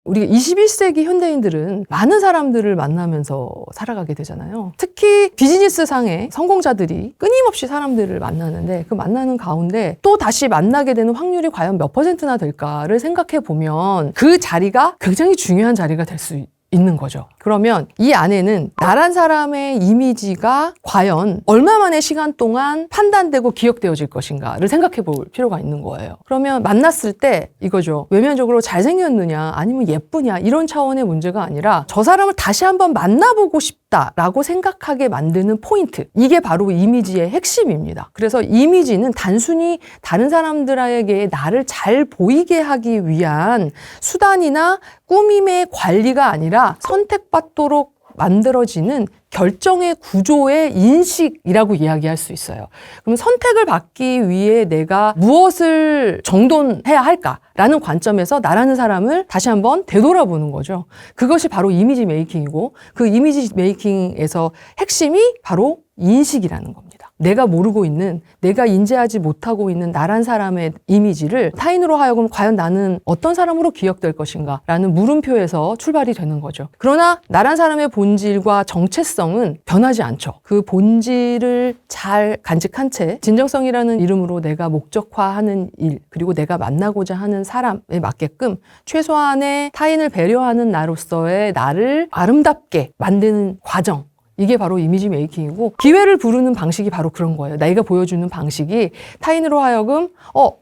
우리가 21세기 현대인들은 많은 사람들을 만나면서 살아가게 되잖아요. 특히 비즈니스 상의 성공자들이 끊임없이 사람들을 만나는데 그 만나는 가운데 또 다시 만나게 되는 확률이 과연 몇 %나 될까를 생각해 보면 그 자리가 굉장히 중요한 자리가 될 수 있는 거죠. 그러면 이 안에는 나란 사람의 이미지가 과연 얼마만의 시간 동안 판단되고 기억되어질 것인가를 생각해 볼 필요가 있는 거예요. 그러면 만났을 때 이거죠. 외면적으로 잘생겼느냐 아니면 예쁘냐 이런 차원의 문제가 아니라 저 사람을 다시 한번 만나보고 싶다라고 생각하게 만드는 포인트. 이게 바로 이미지의 핵심입니다. 그래서 이미지는 단순히 다른 사람들에게 나를 잘 보이게 하기 위한 수단이나 꾸밈의 관리가 아니라 선택받도록 만들어지는 결정의 구조의 인식이라고 이야기할 수 있어요. 그럼 선택을 받기 위해 내가 무엇을 정돈해야 할까라는 관점에서 나라는 사람을 다시 한번 되돌아보는 거죠. 그것이 바로 이미지 메이킹이고 그 이미지 메이킹에서 핵심이 바로 인식이라는 겁니다. 내가 모르고 있는, 내가 인지하지 못하고 있는 나란 사람의 이미지를 타인으로 하여금 과연 나는 어떤 사람으로 기억될 것인가 라는 물음표에서 출발이 되는 거죠. 그러나 나란 사람의 본질과 정체성은 변하지 않죠. 그 본질을 잘 간직한 채 진정성이라는 이름으로 내가 목적화하는 일, 그리고 내가 만나고자 하는 사람에 맞게끔 최소한의 타인을 배려하는 나로서의 나를 아름답게 만드는 과정, 이게 바로 이미지 메이킹이고 기회를 부르는 방식이 바로 그런 거예요. 내가 보여주는 방식이 타인으로 하여금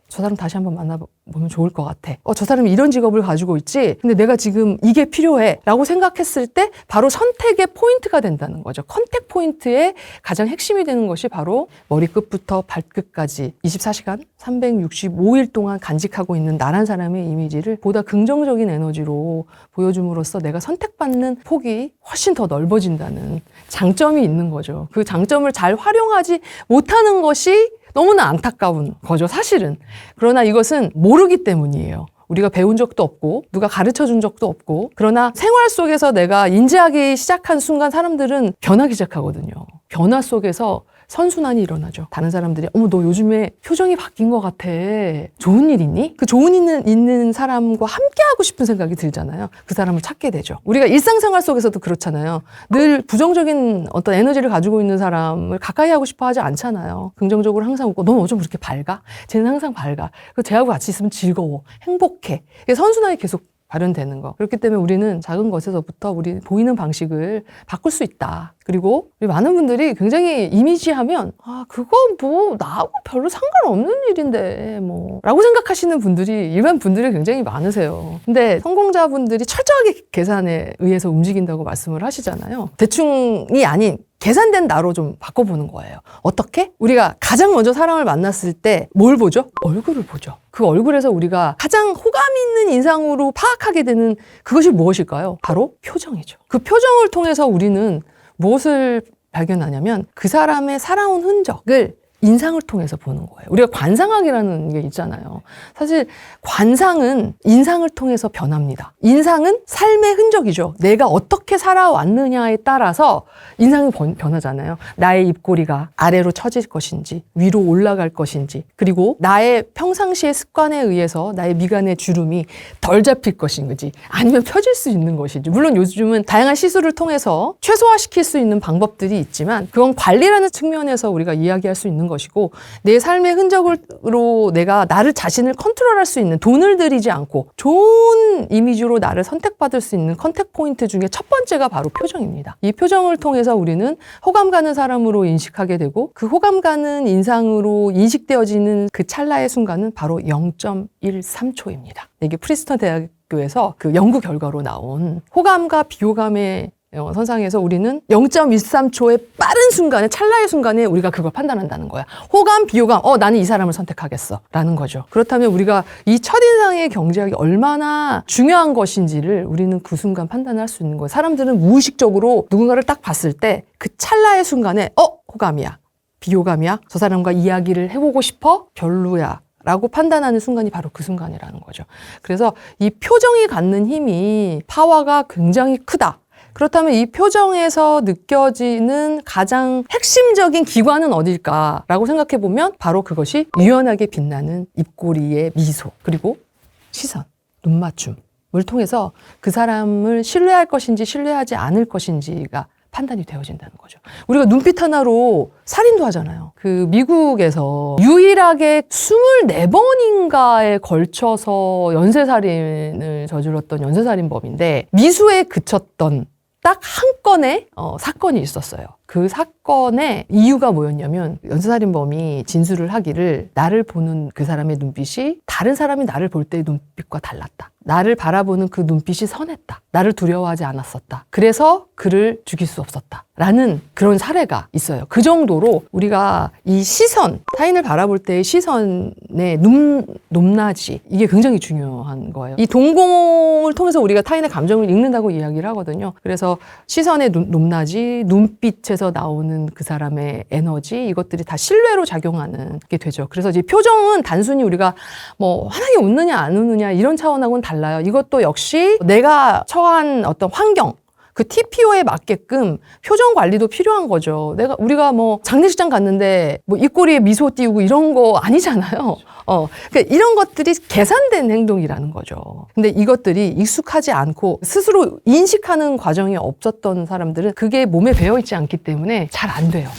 저 사람 다시 한번 만나보면 좋을 것 같아. 저 사람이 이런 직업을 가지고 있지. 근데 내가 지금 이게 필요해. 라고 생각했을 때 바로 선택의 포인트가 된다는 거죠. 컨택 포인트의 가장 핵심이 되는 것이 바로 머리끝부터 발끝까지 24시간 365일 동안 간직하고 있는 나란 사람의 이미지를 보다 긍정적인 에너지로 보여줌으로써 내가 선택받는 폭이 훨씬 더 넓어진다는 장점이 있는 거죠. 그 장점을 잘 활용하지 못하는 것이 너무나 안타까운 거죠, 사실은. 그러나 이것은 모르기 때문이에요. 우리가 배운 적도 없고 누가 가르쳐준 적도 없고 그러나 생활 속에서 내가 인지하기 시작한 순간 사람들은 변하기 시작하거든요. 변화 속에서 선순환이 일어나죠. 다른 사람들이 어머 너 요즘에 표정이 바뀐 것 같아. 좋은 일 있니? 그 좋은 일 있는 사람과 함께하고 싶은 생각이 들잖아요. 그 사람을 찾게 되죠. 우리가 일상생활 속에서도 그렇잖아요. 늘 부정적인 어떤 에너지를 가지고 있는 사람을 가까이 하고 싶어 하지 않잖아요. 긍정적으로 항상 웃고 넌 어쩜 그렇게 밝아? 쟤는 항상 밝아. 쟤하고 같이 있으면 즐거워. 행복해. 선순환이 계속 발현되는 거. 그렇기 때문에 우리는 작은 것에서부터 우리 보이는 방식을 바꿀 수 있다. 그리고 우리 많은 분들이 굉장히 이미지하면 그건 뭐 나하고 별로 상관없는 일인데 뭐 라고 생각하시는 분들이 일반 분들이 굉장히 많으세요. 근데 성공자분들이 철저하게 계산에 의해서 움직인다고 말씀을 하시잖아요. 대충이 아닌 계산된 나로 좀 바꿔보는 거예요. 어떻게? 우리가 가장 먼저 사람을 만났을 때 뭘 보죠? 얼굴을 보죠. 그 얼굴에서 우리가 가장 호감 있는 인상으로 파악하게 되는 그것이 무엇일까요? 바로 표정이죠. 그 표정을 통해서 우리는 무엇을 발견하냐면 그 사람의 살아온 흔적을 인상을 통해서 보는 거예요. 우리가 관상학이라는 게 있잖아요. 사실 관상은 인상을 통해서 변합니다. 인상은 삶의 흔적이죠. 내가 어떻게 살아왔느냐에 따라서 인상이 변하잖아요. 나의 입꼬리가 아래로 처질 것인지 위로 올라갈 것인지 그리고 나의 평상시의 습관에 의해서 나의 미간의 주름이 덜 잡힐 것인지 아니면 펴질 수 있는 것인지 물론 요즘은 다양한 시술을 통해서 최소화시킬 수 있는 방법들이 있지만 그건 관리라는 측면에서 우리가 이야기할 수 있는 것이고 내 삶의 흔적으로 내가 나를 자신을 컨트롤할 수 있는 돈을 들이지 않고 좋은 이미지로 나를 선택받을 수 있는 컨택 포인트 중에 첫 번째가 바로 표정입니다. 이 표정을 통해서 우리는 호감 가는 사람으로 인식하게 되고 그 호감 가는 인상으로 인식되어지는 그 찰나의 순간은 바로 0.13초입니다. 이게 프린스턴 대학교에서 그 연구 결과로 나온 호감과 비호감의 선상에서 우리는 0.13초의 빠른 순간에 찰나의 순간에 우리가 그걸 판단한다는 거야. 호감, 비호감, 나는 이 사람을 선택하겠어 라는 거죠. 그렇다면 우리가 이 첫인상의 경제학이 얼마나 중요한 것인지를 우리는 그 순간 판단할 수 있는 거예요. 사람들은 무의식적으로 누군가를 딱 봤을 때 그 찰나의 순간에 호감이야, 비호감이야, 저 사람과 이야기를 해보고 싶어, 별로야 라고 판단하는 순간이 바로 그 순간이라는 거죠. 그래서 이 표정이 갖는 힘이 파워가 굉장히 크다. 그렇다면 이 표정에서 느껴지는 가장 핵심적인 기관은 어딜까라고 생각해보면 바로 그것이 유연하게 빛나는 입꼬리의 미소 그리고 시선, 눈맞춤 통해서 그 사람을 신뢰할 것인지 신뢰하지 않을 것인지가 판단이 되어진다는 거죠. 우리가 눈빛 하나로 살인도 하잖아요. 그 미국에서 유일하게 24번인가에 걸쳐서 연쇄살인을 저질렀던 연쇄살인범인데 미수에 그쳤던 딱 한 건의 사건이 있었어요. 그 사건의 이유가 뭐였냐면 연쇄살인범이 진술을 하기를 나를 보는 그 사람의 눈빛이 다른 사람이 나를 볼 때의 눈빛과 달랐다. 나를 바라보는 그 눈빛이 선했다. 나를 두려워하지 않았었다. 그래서 그를 죽일 수 없었다. 라는 그런 사례가 있어요. 그 정도로 우리가 이 시선, 타인을 바라볼 때의 시선의 높낮이 이게 굉장히 중요한 거예요. 이 동공을 통해서 우리가 타인의 감정을 읽는다고 이야기를 하거든요. 그래서 시선의 높낮이, 눈빛에서 나오는 그 사람의 에너지 이것들이 다 신뢰로 작용하는 게 되죠. 그래서 이제 표정은 단순히 우리가 뭐 환하게 웃느냐 안 웃느냐 이런 차원하고는 달라요. 이것도 역시 내가 처한 어떤 환경 그 TPO에 맞게끔 표정 관리도 필요한 거죠. 우리가 뭐 장례식장 갔는데 뭐 입꼬리에 미소 띄우고 이런 거 아니잖아요. 그러니까 이런 것들이 계산된 행동이라는 거죠. 근데 이것들이 익숙하지 않고 스스로 인식하는 과정이 없었던 사람들은 그게 몸에 배어 있지 않기 때문에 잘 안 돼요.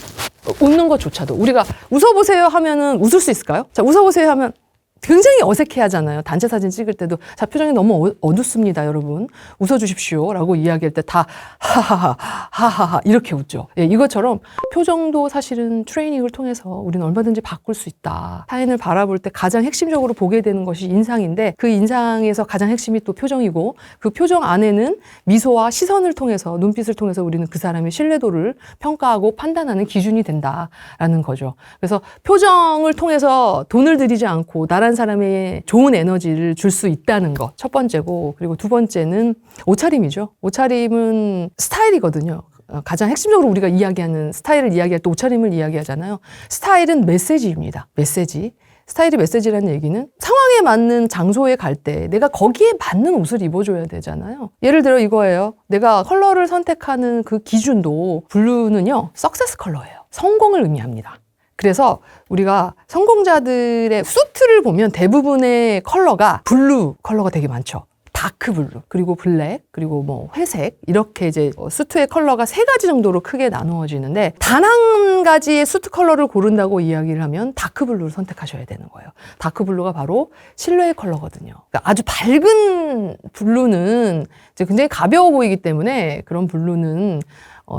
웃는 것조차도 우리가 웃어보세요 하면은 웃을 수 있을까요? 자, 웃어보세요 하면 굉장히 어색해 하잖아요. 단체 사진 찍을 때도 자 표정이 너무 어둡습니다 여러분 웃어주십시오 라고 이야기할 때 다 하하하 이렇게 웃죠. 예, 이것처럼 표정도 사실은 트레이닝을 통해서 우리는 얼마든지 바꿀 수 있다. 타인을 바라볼 때 가장 핵심적으로 보게 되는 것이 인상인데 그 인상에서 가장 핵심이 또 표정이고 그 표정 안에는 미소와 시선을 통해서 눈빛을 통해서 우리는 그 사람의 신뢰도를 평가하고 판단하는 기준이 된다라는 거죠. 그래서 표정을 통해서 돈을 들이지 않고 나란 사람의 좋은 에너지를 줄 수 있다는 것 첫 번째고 그리고 두 번째는 옷차림이죠. 옷차림은 스타일이거든요. 가장 핵심적으로 우리가 이야기하는 스타일을 이야기할 때 옷차림을 이야기하잖아요. 스타일은 메시지입니다. 메시지. 스타일이 메시지라는 얘기는 상황에 맞는 장소에 갈 때 내가 거기에 맞는 옷을 입어줘야 되잖아요. 예를 들어 이거예요. 내가 컬러를 선택하는 그 기준도 블루는요. 석세스 컬러예요. 성공을 의미합니다. 그래서 우리가 성공자들의 수트를 보면 대부분의 컬러가 블루 컬러가 되게 많죠. 다크 블루, 그리고 블랙, 그리고 뭐 회색 이렇게 이제 수트의 컬러가 3가지 정도로 크게 나누어지는데 단 한 가지의 수트 컬러를 고른다고 이야기를 하면 다크 블루를 선택하셔야 되는 거예요. 다크 블루가 바로 신뢰의 컬러거든요. 그러니까 아주 밝은 블루는 이제 굉장히 가벼워 보이기 때문에 그런 블루는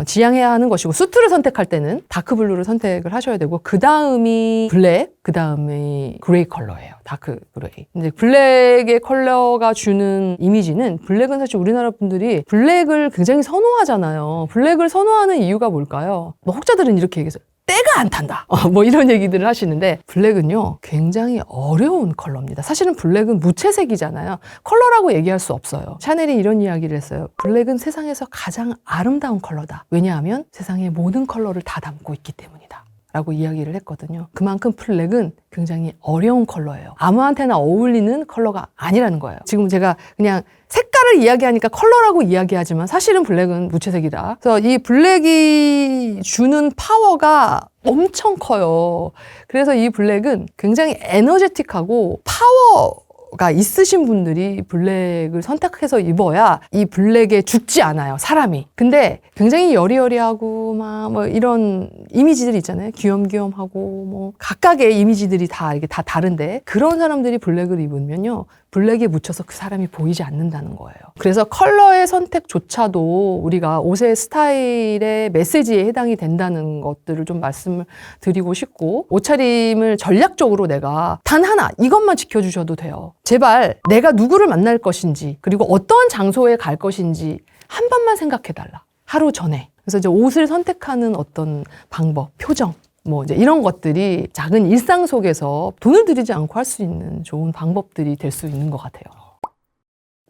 지양해야 하는 것이고 수트를 선택할 때는 다크 블루를 선택을 하셔야 되고 그 다음이 블랙, 그 다음이 그레이 컬러예요. 다크 그레이. 근데 블랙의 컬러가 주는 이미지는 블랙은 사실 우리나라 분들이 블랙을 굉장히 선호하잖아요. 블랙을 선호하는 이유가 뭘까요? 뭐 혹자들은 이렇게 얘기해서 때가 안 탄다. 뭐 이런 얘기들을 하시는데 블랙은요 굉장히 어려운 컬러입니다. 사실은 블랙은 무채색이잖아요. 컬러라고 얘기할 수 없어요. 샤넬이 이런 이야기를 했어요. 블랙은 세상에서 가장 아름다운 컬러다. 왜냐하면 세상의 모든 컬러를 다 담고 있기 때문이다. 라고 이야기를 했거든요. 그만큼 블랙은 굉장히 어려운 컬러예요. 아무한테나 어울리는 컬러가 아니라는 거예요. 지금 제가 그냥 색깔을 이야기하니까 컬러라고 이야기하지만 사실은 블랙은 무채색이다. 그래서 이 블랙이 주는 파워가 엄청 커요. 그래서 이 블랙은 굉장히 에너제틱하고 파워가 있으신 분들이 블랙을 선택해서 입어야 이 블랙에 죽지 않아요, 사람이. 근데 굉장히 여리여리하고 막 뭐 이런 이미지들이 있잖아요. 귀염귀염하고 뭐 각각의 이미지들이 다 이게 다 다른데 그런 사람들이 블랙을 입으면요. 블랙에 묻혀서 그 사람이 보이지 않는다는 거예요. 그래서 컬러의 선택조차도 우리가 옷의 스타일의 메시지에 해당이 된다는 것들을 좀 말씀을 드리고 싶고 옷차림을 전략적으로 내가 단 하나 이것만 지켜주셔도 돼요. 제발 내가 누구를 만날 것인지 그리고 어떤 장소에 갈 것인지 한 번만 생각해달라. 하루 전에. 그래서 이제 옷을 선택하는 어떤 방법, 표정 뭐 이제 이런 것들이 작은 일상 속에서 돈을 들이지 않고 할 수 있는 좋은 방법들이 될 수 있는 것 같아요.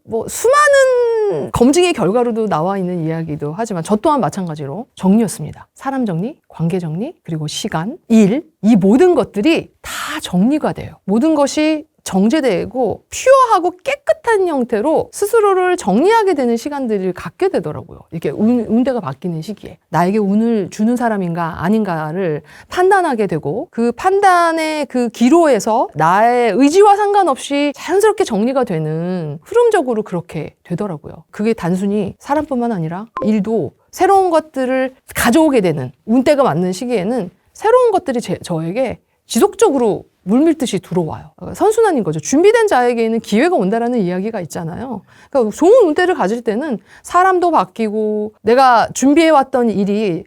뭐 수많은 검증의 결과로도 나와 있는 이야기도 하지만 저 또한 마찬가지로 정리였습니다. 사람 정리, 관계 정리, 그리고 시간, 일, 이 모든 것들이 다 정리가 돼요. 모든 것이 정제되고 퓨어하고 깨끗한 형태로 스스로를 정리하게 되는 시간들을 갖게 되더라고요. 이렇게 운대가 바뀌는 시기에 나에게 운을 주는 사람인가 아닌가를 판단하게 되고 그 판단의 그 기로에서 나의 의지와 상관없이 자연스럽게 정리가 되는 흐름적으로 그렇게 되더라고요. 그게 단순히 사람뿐만 아니라 일도 새로운 것들을 가져오게 되는 운대가 맞는 시기에는 새로운 것들이 저에게 지속적으로 물밀듯이 들어와요. 선순환인 거죠. 준비된 자에게는 기회가 온다라는 이야기가 있잖아요. 그러니까 좋은 운대를 가질 때는 사람도 바뀌고 내가 준비해왔던 일이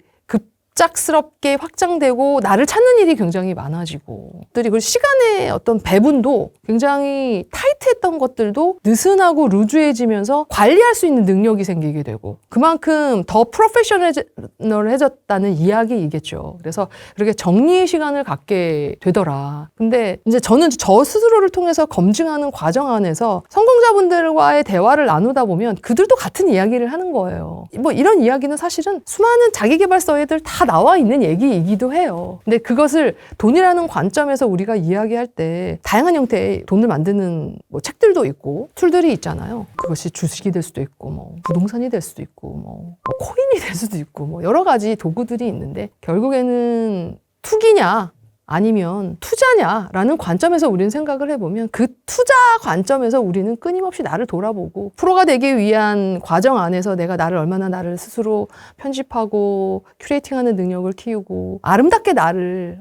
갑작스럽게 확장되고 나를 찾는 일이 굉장히 많아지고 그리고 시간의 어떤 배분도 굉장히 타이트했던 것들도 느슨하고 루즈해지면서 관리할 수 있는 능력이 생기게 되고 그만큼 더 프로페셔널해졌다는 이야기이겠죠. 그래서 그렇게 정리의 시간을 갖게 되더라. 근데 이제 저는 저 스스로를 통해서 검증하는 과정 안에서 성공자분들과의 대화를 나누다 보면 그들도 같은 이야기를 하는 거예요. 뭐 이런 이야기는 사실은 수많은 자기계발서에들 다 나와 있는 얘기이기도 해요. 근데 그것을 돈이라는 관점에서 우리가 이야기할 때 다양한 형태의 돈을 만드는 뭐 책들도 있고 툴들이 있잖아요. 그것이 주식이 될 수도 있고 뭐 부동산이 될 수도 있고 뭐 코인이 될 수도 있고 뭐 여러 가지 도구들이 있는데 결국에는 투기냐 아니면 투자냐라는 관점에서 우리는 생각을 해보면 그 투자 관점에서 우리는 끊임없이 나를 돌아보고 프로가 되기 위한 과정 안에서 내가 나를 스스로 편집하고 큐레이팅하는 능력을 키우고 아름답게 나를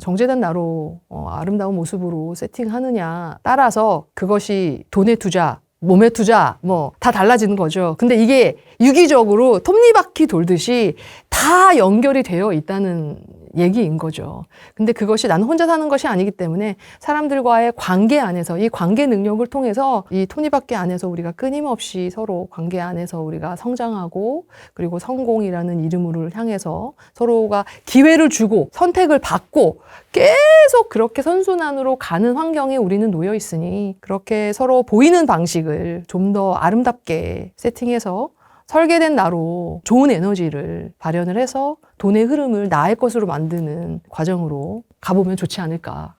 정제된 나로 아름다운 모습으로 세팅하느냐 따라서 그것이 돈의 투자 몸의 투자 뭐 다 달라지는 거죠. 근데 이게 유기적으로 톱니바퀴 돌듯이 다 연결이 되어 있다는 얘기인 거죠. 근데 그것이 나는 혼자 사는 것이 아니기 때문에 사람들과의 관계 안에서 이 관계 능력을 통해서 이 톱니바퀴 안에서 우리가 끊임없이 서로 관계 안에서 우리가 성장하고 그리고 성공이라는 이름으로 향해서 서로가 기회를 주고 선택을 받고 계속 그렇게 선순환으로 가는 환경에 우리는 놓여 있으니 그렇게 서로 보이는 방식을 좀 더 아름답게 세팅해서 설계된 나로 좋은 에너지를 발현을 해서 돈의 흐름을 나의 것으로 만드는 과정으로 가보면 좋지 않을까